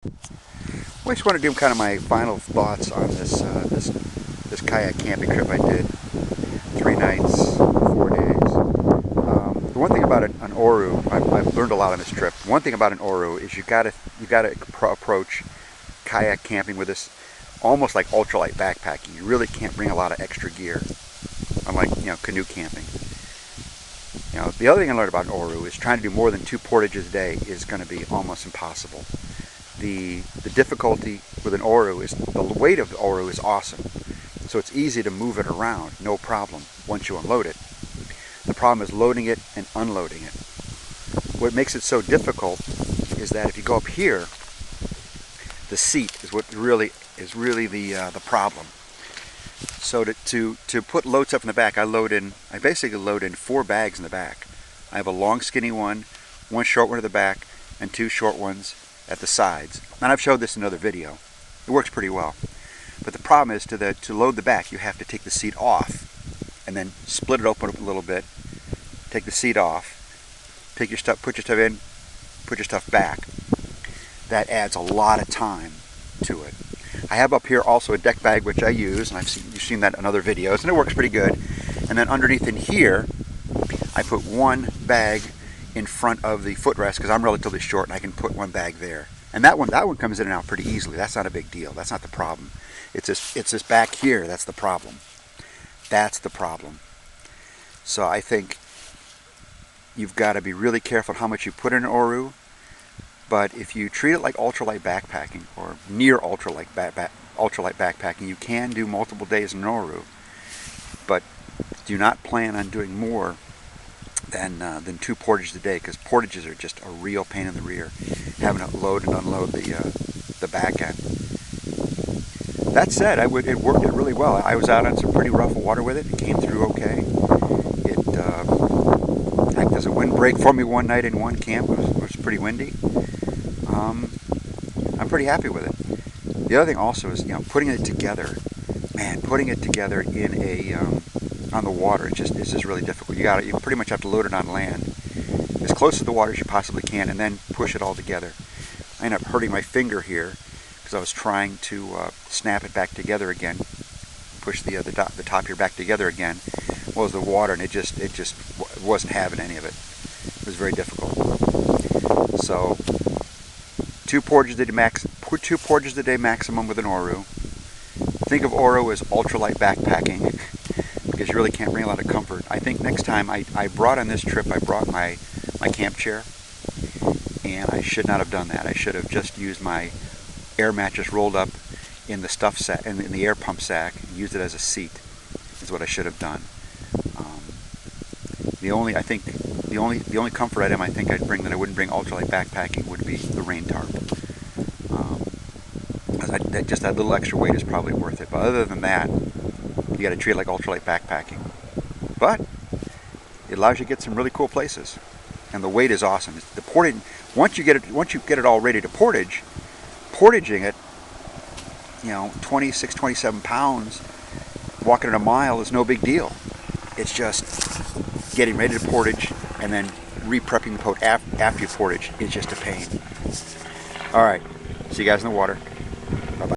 I just want to give kind of my final thoughts on this kayak camping trip I did. 3 nights, 4 days. The one thing about it on Oru, I've learned a lot on this trip. One thing about an Oru is you gotta approach kayak camping with this almost like ultralight backpacking. You really can't bring a lot of extra gear, unlike canoe camping. The other thing I learned about an Oru is trying to do more than 2 portages a day is going to be almost impossible. The difficulty with an Oru is the weight of the Oru is awesome, so it's easy to move it around, no problem, once you unload it. The problem is loading it and unloading it. What makes it so difficult is that if you go up here, the seat is what really the problem. So to put loads up in the back, I basically load in 4 bags in the back. I have a long skinny one short one at the back, and 2 short ones at the sides. And I've showed this in another video. It works pretty well. But the problem is to load the back, you have to take the seat off and then split it open a little bit, take the seat off, take your stuff, put your stuff in, put your stuff back. That adds a lot of time to it. I have up here also a deck bag which I use, and you've seen that in other videos, and it works pretty good. And then underneath in here, I put 1 bag in front of the footrest because I'm relatively short and I can put 1 bag there. And that one comes in and out pretty easily. That's not a big deal. That's not the problem. It's this back here that's the problem. That's the problem. So I think you've got to be really careful how much you put in an Oru. But if you treat it like ultralight backpacking or near ultralight backpacking, you can do multiple days in an Oru. But do not plan on doing more than 2 portages a day, because portages are just a real pain in the rear, having to load and unload the back end. That said, it worked really well. I was out on some pretty rough water with it. It came through okay. It acted as a windbreak for me one night in one camp. It was pretty windy. I'm pretty happy with it. The other thing also is putting it together. Man, putting it together in on the water, it's just really difficult. You pretty much have to load it on land as close to the water as you possibly can, and then push it all together. I ended up hurting my finger here because I was trying to snap it back together again, push the top here back together again. Well, it was the water, and it just wasn't having any of it. It was very difficult. So 2 portages a day maximum with an Oru. Think of Oru as ultralight backpacking, because you really can't bring a lot of comfort. I think next time I brought on this trip, I brought my camp chair, and I should not have done that. I should have just used my air mattress rolled up in the stuff sack, in the air pump sack, and used it as a seat. Is what I should have done. The only comfort item I think I'd bring that I wouldn't bring ultralight backpacking would be the rain tarp. Just that little extra weight is probably worth it. But other than that, you got to treat it like ultralight backpacking. But it allows you to get some really cool places, and the weight is awesome. The portage, once you get it all ready to portaging it, 26, 27 pounds, walking it a mile is no big deal. It's just getting ready to portage and then re-prepping the boat after you portage is just a pain. All right, see you guys in the water.